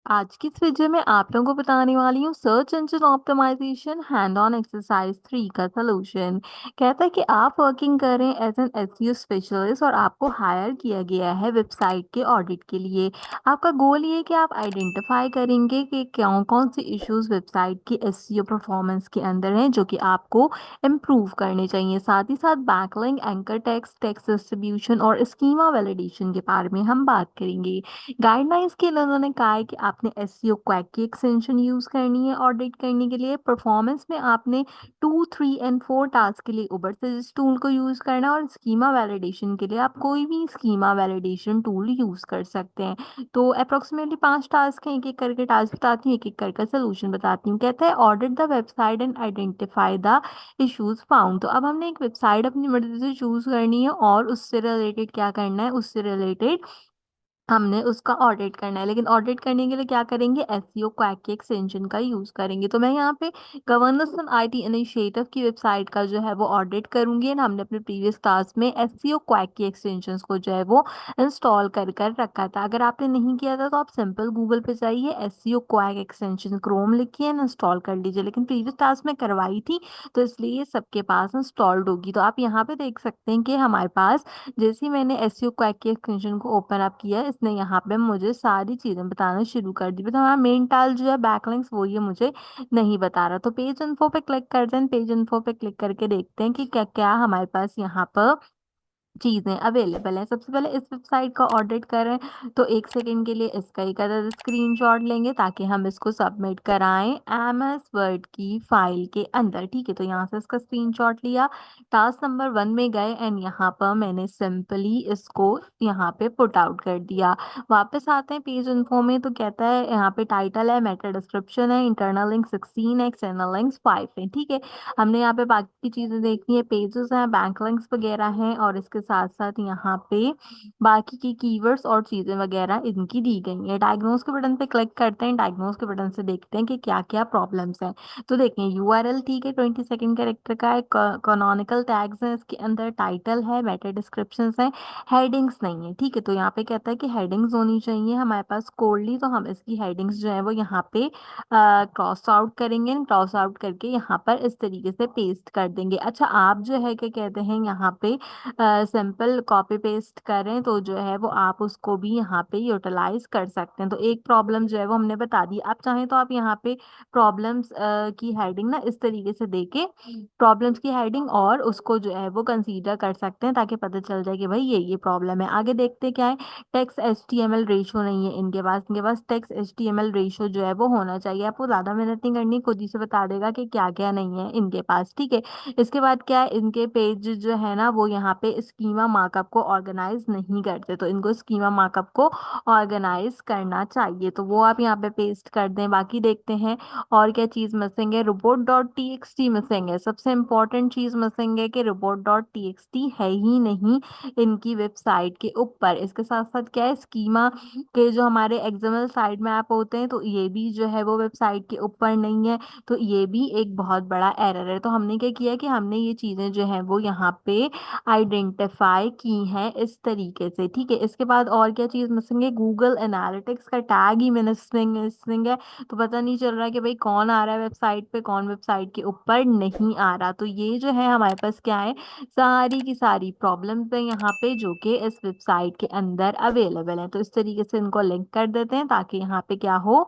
आज की इस वीडियो में आप लोगों को बताने वाली हूँ search engine optimization hand on exercise 3 का सलूशन। कहता है कि आप वर्किंग कर रहे हैं एज एन एसईओ स्पेशलिस्ट और आपको हायर किया गया है वेबसाइट के ऑडिट के लिए। आपका गोल ये है कि आप आइडेंटिफाई करेंगे कि कौन कौन से इश्यूज वेबसाइट की एसईओ परफॉर्मेंस के अंदर हैं जो कि आपको इम्प्रूव करने चाहिए। साथ ही साथ backlink, anchor text, text distribution और स्कीमा वैलिडेशन के बारे में हम बात करेंगे। गाइडलाइंस के लिए उन्होंने कहा है कि आपने एसईओ क्वैक की एक्सटेंशन यूज करनी है ऑडिट करने के लिए। परफॉर्मेंस में आपने 2, 3 एंड 4 टास्क के लिए उबर सजेस्ट टूल को यूज करना है और स्कीमा वैलिडेशन के लिए आप कोई भी स्कीमा वैलिडेशन टूल यूज कर सकते हैं। तो अप्रोक्सीमेटली 5 टास्क हैं, एक एक करके टास्क बताती हूँ, एक एक करके सोल्यूशन बताती हूँ। कहता है audit the website and identify the issues found. तो अब हमने एक वेबसाइट अपनी मर्जी से चूज करनी है और उससे रिलेटेड क्या करना है, उससे रिलेटेड हमने उसका ऑडिट करना है। लेकिन ऑडिट करने के लिए क्या करेंगे, एसईओ क्वैक के एक्सटेंशन का यूज करेंगे। तो मैं यहाँ पे गवर्नेंस ऑन आईटी इनिशिएटिव की वेबसाइट का जो है वो ऑडिट करूंगी एंड हमने अपने प्रीवियस टास्क में एसईओ क्वैक की एक्सटेंशंस को जो है वो इंस्टॉल कर कर रखा था। अगर आपने नहीं किया था तो आप सिंपल गूगल पे जाइए, एसईओ क्वैक एक्सटेंशन क्रोम लिखिए एंड इंस्टॉल कर लीजिए। लेकिन प्रीवियस टास्क में करवाई थी तो इसलिए ये सबके पास इंस्टॉल्ड होगी। तो आप यहाँ पे देख सकते हैं कि हमारे पास जैसे ही मैंने एसईओ क्वैक के एक्सटेंशन को ओपन अप किया, इसने यहाँ पे मुझे सारी चीजें बताना शुरू कर दी। बट हमारा मेन टाल जो है बैकलिंक्स, वो ये मुझे नहीं बता रहा। तो पेज इन्फो पे क्लिक करते हैं, पेज इन्फो पे क्लिक करके देखते हैं कि क्या क्या हमारे पास यहाँ पर चीजें अवेलेबल हैं। सबसे पहले इस वेबसाइट का ऑडिट करें तो 1 सेकंड के लिए इसका एक अदर स्क्रीनशॉट लेंगे ताकि हम इसको सबमिट कराएं एमएस वर्ड की फाइल के अंदर। ठीक है, तो यहाँ से इसका स्क्रीनशॉट लिया, टास्क नंबर 1 में गए एंड यहाँ पर मैंने सिंपली इसको यहाँ पे पुट आउट कर दिया। वापस आते हैं पेज इन्फो में, तो कहता है यहाँ पे टाइटल है, मेटा डिस्क्रिप्शन है, इंटरनल लिंक 16 है, एक्सटर्नल लिंक्स 5 है। ठीक है, हमने यहाँ पे बाकी की चीजें देखनी है, पेजेस हैं, बैंक लिंक्स वगैरह हैं और इसके साथ साथ यहाँ पे बाकी की कीवर्ड्स और चीजें वगैरह इनकी दी गई है। डायग्नोज के बटन पे क्लिक करते हैं, डायग्नोज के बटन से देखते हैं कि क्या क्या प्रॉब्लम्स हैं। तो देखें यूआरएल ठीक है, 22 कैरेक्टर का है, कैनोनिकल टैग्स हैं इसके अंदर, टाइटल है, मेटा डिस्क्रिप्शन है, हेडिंग्स नहीं है। ठीक है, तो यहाँ पे कहता है कि हेडिंग्स होनी चाहिए हमारे पास कोल्डली, तो हम इसकी हेडिंग्स जो है वो यहाँ पे क्रॉस आउट करेंगे, क्रॉस आउट करके यहाँ पर इस तरीके से पेस्ट कर देंगे। अच्छा, आप जो है क्या कहते हैं यहाँ पे सिंपल कॉपी पेस्ट करें तो जो है वो आप उसको भी यहाँ पे यूटिलाइज कर सकते हैं। तो एक प्रॉब्लम जो है वो हमने बता दी। आप चाहें तो आप यहाँ पे प्रॉब्लम्स की हेडिंग ना इस तरीके से देके प्रॉब्लम्स की हेडिंग और उसको जो है वो कंसीडर कर सकते हैं ताकि पता चल जाए कि भाई ये प्रॉब्लम है। आगे देखते क्या है, टेक्स्ट एचटीएमएल रेशो नहीं है इनके पास टेक्स्ट एचटीएमएल रेशो जो है वो होना चाहिए। आपको ज्यादा मेहनत नहीं करनी, खुद ही से बता देगा कि क्या क्या नहीं है इनके पास। ठीक है, इसके बाद क्या है, इनके पेज जो है ना वो यहाँ पे स्कीमा मार्कअप को ऑर्गेनाइज नहीं करते, तो इनको स्कीमा मार्कअप को ऑर्गेनाइज करना चाहिए। तो वो आप यहाँ पे पेस्ट कर दें। बाकी देखते हैं और क्या चीज मिसिंग है, report dot T x T missing है। सबसे इंपॉर्टेंट चीज मिसिंग है कि report dot T x T है ही नहीं इनकी वेबसाइट के ऊपर। इसके साथ साथ क्या है, स्कीमा के जो हमारे एक्सएमएल साइड मैप होते हैं तो ये भी जो है वो वेबसाइट के ऊपर नहीं है। तो ये भी एक बहुत बड़ा एरर है। तो हमने क्या किया कि हमने ये चीजें जो है वो यहाँ पे आइडेंटिफाई की हैं इस तरीके से। ठीक है, इसके बाद और क्या चीज मिसिंग है, गूगल एनालिटिक्स का टैग ही मिसिंग मिसिंग है। तो पता नहीं चल रहा है कि भाई कौन आ रहा है वेबसाइट पे, कौन वेबसाइट के ऊपर नहीं आ रहा। तो ये जो है हमारे पास क्या है, सारी की सारी प्रॉब्लम्स है यहाँ पे जो कि इस वेबसाइट के अंदर अवेलेबल है। तो इस तरीके से इनको लिंक कर देते हैं ताकि यहाँ पे क्या हो,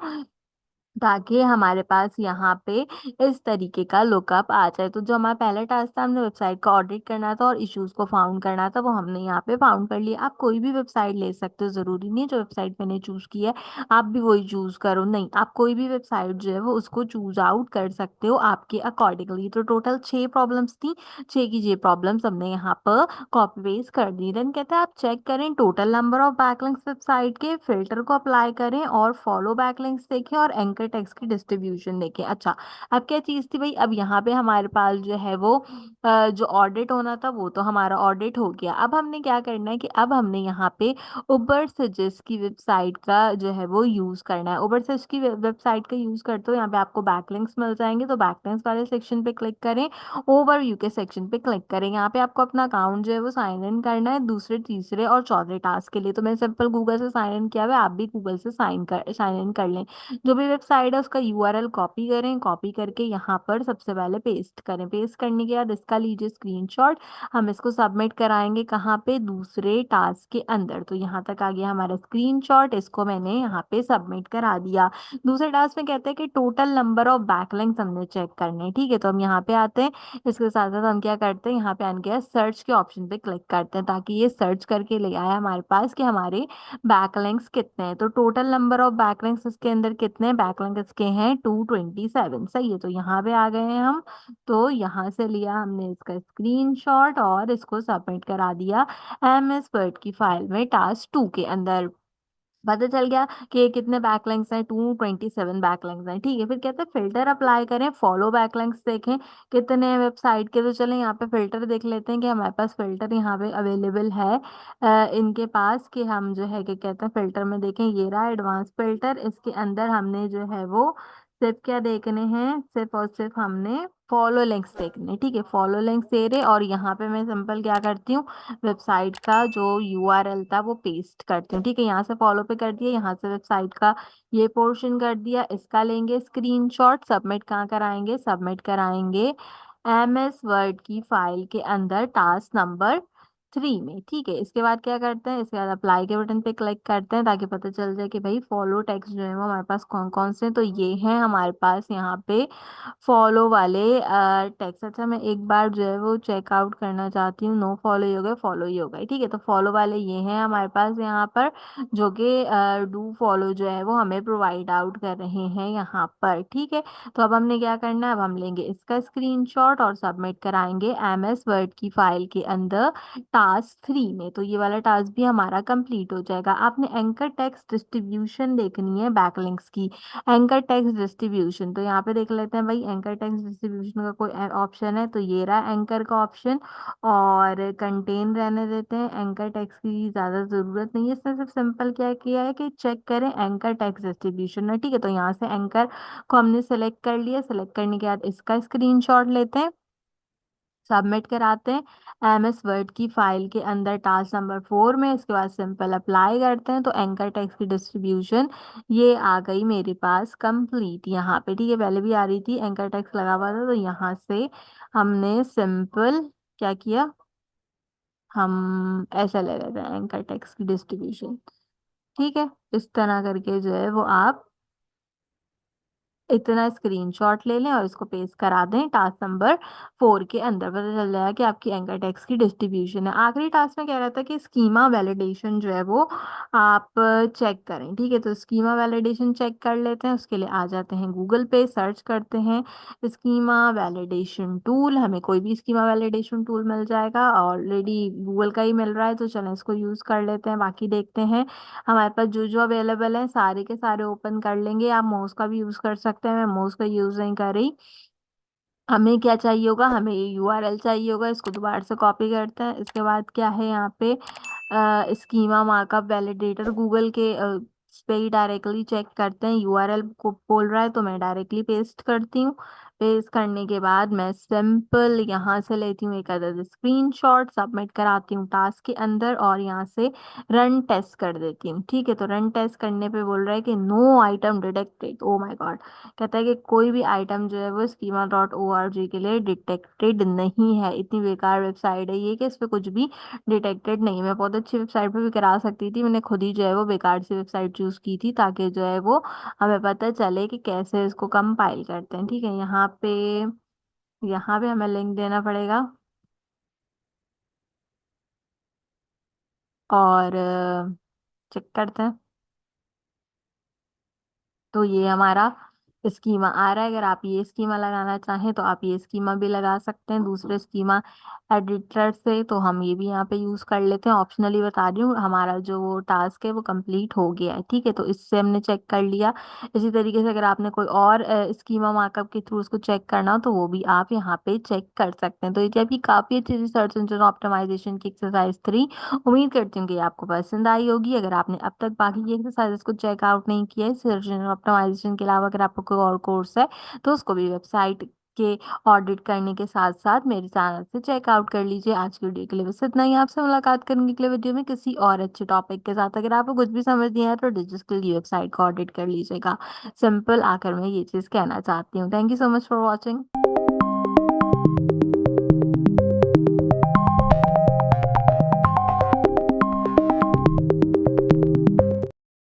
ताकि हमारे पास यहाँ पे इस तरीके का लुकअप आ जाए। तो जो हमारा पहला टास्क था, हमने वेबसाइट का ऑडिट करना था और इश्यूज को फाउंड करना था, वो हमने यहाँ पे फाउंड कर लिया। आप कोई भी वेबसाइट ले सकते हो, जरूरी नहीं है जो वेबसाइट मैंने चूज की है आप भी वही चूज करो, नहीं, आप कोई भी वेबसाइट जो है वो उसको चूज आउट कर सकते हो आपके अकॉर्डिंगली। तो टोटल 6 प्रॉब्लम्स थी, 6 की 6 प्रॉब्लम्स हमने यहाँ पर कॉपी पेस्ट कर दी। देन कहते हैं आप चेक करें total number of backlinks website के, फिल्टर को अप्लाई करें और फॉलो बैकलिंक्स देखें और एंकर टैक्स की डिस्ट्रीब्यूशन देखें। अच्छा, अब क्या चीज़ थी भाई, अब यहाँ पे हमारे पास जो है वो जो ऑडिट होना था वो तो हमारा ऑडिट हो गया। अब हमने क्या करना है कि अब हमने यहाँ पे उबर सजेस्ट की वेबसाइट का जो है वो यूज़ करना है। उबर सजेस्ट की वेबसाइट का यूज़ करते हो, यहाँ पे आपको बैकलिंक्स मिल जाएंगे, तो बैकलिंक्स वाले सेक्शन पे क्लिक करें, ओवरव्यू के सेक्शन पे क्लिक करें। यहाँ पे आपको अपना अकाउंट जो है वो साइन इन करना है दूसरे, तीसरे और चौथे टास्क के लिए। तो मैं सिंपल गूगल से साइन इन किया हुआ है, आप भी गूगल से साइन इन कर लें। जो भी वेबसाइट है उसका यूआरएल कॉपी करें, कॉपी करके यहाँ पर सबसे पहले पेस्ट करें। पेस्ट करने के बाद इसका लीजिए स्क्रीनशॉट, हम इसको सबमिट कराएंगे कहाँ पे, दूसरे टास्क के अंदर। तो यहाँ तक आ गया हमारा स्क्रीनशॉट, इसको मैंने यहाँ पे सबमिट करा दिया। दूसरे टास्क में कहते हैं कि टोटल नंबर ऑफ बैकलिंक्स हमने चेक करने हैं। ठीक है, तो हम यहाँ पे आते हैं, इसके साथ साथ हम क्या करते हैं, यहाँ पे आने के सर्च के ऑप्शन पे क्लिक करते हैं, ताकि ये सर्च करके ले आए हमारे पास कि हमारे बैकलिंक्स कितने हैं। तो टोटल नंबर ऑफ बैकलिंक्स इसके अंदर कितने हैं, बैकलिंक इसके हैं 227। सही है, तो यहाँ पे आ गए हैं हम। तो यहाँ से लिया हमने इसका स्क्रीनशॉट और इसको सबमिट करा दिया एम एस वर्ड की फाइल में टास्क 2 के अंदर। पता चल गया कि कितने बैकलिंक्स हैं, 227 बैकलिंक्स हैं। ठीक है, फिर कहते हैं फिल्टर अप्लाई करें, फॉलो बैकलिंक्स देखें कितने वेबसाइट के। तो चलें यहाँ पे फिल्टर देख लेते हैं कि हमारे पास फिल्टर यहाँ पे अवेलेबल है इनके पास, कि हम जो है कि कहते हैं फिल्टर में देखें, ये रहा एडवांस फिल्टर। इसके अंदर हमने जो है वो सिर्फ क्या देखने हैं, सिर्फ और सिर्फ हमने फॉलो लिंक्स देखने। ठीक है, फॉलो लिंक्स दे रहे, और यहाँ पे मैं सिंपल क्या करती हूँ, वेबसाइट का जो यूआरएल था वो पेस्ट करती हूँ। ठीक है, यहाँ से फॉलो पे कर दिया, यहाँ से वेबसाइट का ये पोर्शन कर दिया। इसका लेंगे स्क्रीनशॉट, सबमिट कहाँ कराएंगे, सबमिट कराएंगे एम एस वर्ड की फाइल के अंदर टास्क नंबर 3 में। ठीक है, इसके बाद क्या करते हैं, इसके बाद अप्लाई के बटन पे क्लिक करते हैं, ताकि पता चल जाए कि भाई फॉलो टेक्स्ट जो है वो हमारे पास कौन कौन से हैं। तो ये हैं हमारे पास यहाँ पे फॉलो वाले टेक्स्ट। अच्छा, मैं एक बार जो है वो चेकआउट करना चाहती हूँ, नो फॉलो ही हो गए, फॉलो ही हो गए। ठीक है, तो फॉलो वाले ये हैं हमारे पास यहाँ पर, जो कि डू फॉलो जो है वो हमें प्रोवाइड आउट कर रहे हैं यहाँ पर। ठीक है, तो अब हमने क्या करना है, अब हम लेंगे इसका स्क्रीनशॉट और सबमिट कराएंगे एम एस वर्ड की फाइल के अंदर टास्क 3 में। तो ये वाला टास्क भी हमारा कंप्लीट हो जाएगा। आपने एंकर टेक्स्ट डिस्ट्रीब्यूशन देखनी है बैकलिंक्स की, एंकर टेक्स्ट डिस्ट्रीब्यूशन। तो यहाँ पे देख लेते हैं भाई, एंकर टेक्स्ट डिस्ट्रीब्यूशन का कोई ऑप्शन है, तो ये रहा एंकर का ऑप्शन। और कंटेन रहने देते हैं, एंकर टेक्स्ट की ज़्यादा ज़रूरत नहीं है, इसने सिर्फ सिंपल क्या किया है कि चेक करें एंकर टेक्स्ट डिस्ट्रीब्यूशन है। ठीक है, तो यहाँ से एंकर को हमने सेलेक्ट कर लिया, सेलेक्ट करने के बाद इसका स्क्रीनशॉट लेते हैं, सबमिट कराते हैं एम एस वर्ड की फाइल के अंदर टास्क नंबर 4 में। इसके बाद सिंपल अप्लाई करते हैं, तो एंकर टेक्स्ट की डिस्ट्रीब्यूशन ये आ गई मेरे पास कंप्लीट यहाँ पे। ठीक है, पहले भी आ रही थी, एंकर टेक्स्ट लगा हुआ था, तो यहाँ से हमने सिंपल क्या किया, हम ऐसा ले लेते हैं एंकर टेक्स्ट की डिस्ट्रीब्यूशन। ठीक है, इस तरह करके जो है वो आप इतना स्क्रीनशॉट ले लें और इसको पेस्ट करा दें टास्क नंबर 4 के अंदर। पता चल जाएगा कि आपकी एंकर टेक्स्ट की डिस्ट्रीब्यूशन है। आखिरी टास्क में कह रहा था कि स्कीमा वैलिडेशन जो है वो आप चेक करें। ठीक है, तो स्कीमा वैलिडेशन चेक कर लेते हैं, उसके लिए आ जाते हैं गूगल पे, सर्च करते हैं स्कीमा वैलिडेशन टूल, हमें कोई भी स्कीमा वैलिडेशन टूल मिल जाएगा, ऑलरेडी गूगल का ही मिल रहा है, तो चलें इसको यूज़ कर लेते हैं। बाकी देखते हैं हमारे पास जो जो अवेलेबल है सारे के सारे ओपन कर लेंगे। आप माउस का भी यूज कर सकते हैं, मैं माउस का यूज नहीं कर रही। हमें क्या चाहिए होगा, हमें ये यूआरएल चाहिए होगा, इसको दोबारा से कॉपी करते हैं। इसके बाद क्या है यहाँ पे, स्कीमा मार्कअप वैलिडेटर, गूगल के इस पे ही डायरेक्टली चेक करते हैं, यूआरएल को बोल रहा है तो मैं डायरेक्टली पेस्ट करती हूँ। पेस्ट करने के बाद मैं सिंपल यहाँ से लेती हूँ एक अदर स्क्रीनशॉट, सबमिट कराती हूँ टास्क के अंदर और यहाँ से रन टेस्ट कर देती हूँ। ठीक है, तो रन टेस्ट करने पे बोल रहा है कि no item detected. Oh my god, कहता है कि कोई भी आइटम जो है वो schema.org के लिए डिटेक्टेड नहीं है। इतनी बेकार वेबसाइट है ये कि इस पे कुछ भी डिटेक्टेड नहीं है। मैं बहुत अच्छी वेबसाइट पे भी करा सकती थी, मैंने खुद ही जो है वो बेकार सी वेबसाइट चूज की थी, ताकि जो है वो हमें पता चले कि कैसे इसको कंपाइल करते हैं। ठीक है, यहाँ पे हमें लिंक देना पड़ेगा और चेक करते हैं। तो ये हमारा स्कीमा आ रहा है, अगर आप ये स्कीमा लगाना चाहें तो आप ये स्कीमा भी लगा सकते हैं दूसरे स्कीमा एडिटर से। तो हम ये भी यहाँ पे यूज़ कर लेते हैं, ऑप्शनली बता रही हूँ। हमारा जो वो टास्क है वो कंप्लीट हो गया है, ठीक है, तो इससे हमने चेक कर लिया। इसी तरीके से अगर आपने कोई और स्कीमा मार्कअप के थ्रू उसको चेक करना हो तो वो भी आप यहाँ पे चेक कर सकते हैं। तो ये आपकी काफ़ी अच्छी सी सर्च इंजन ऑप्टिमाइजेशन की एक्सरसाइज 3, उम्मीद करती हूँ कि ये आपको पसंद आई होगी। अगर आपने अब तक बाकी की एक्सरसाइजेस को चेकआउट नहीं किया है सर्च इंजन ऑप्टिमाइजेशन के अलावा, अगर आपको कोई और कोर्स है तो उसको भी वेबसाइट के ऑडिट करने के साथ साथ मेरे चैनल से चेकआउट कर लीजिए। आज की वीडियो के लिए बस इतना ही। आपसे मुलाकात करेंगे अगले वीडियो में किसी और अच्छे टॉपिक के साथ। अगर आपको कुछ भी समझ नहीं आया तो डिजिटल की वेबसाइट को ऑडिट कर लीजिएगा। सिंपल आकर मैं ये चीज़ कहना चाहती हूँ। Thank you so much for watching.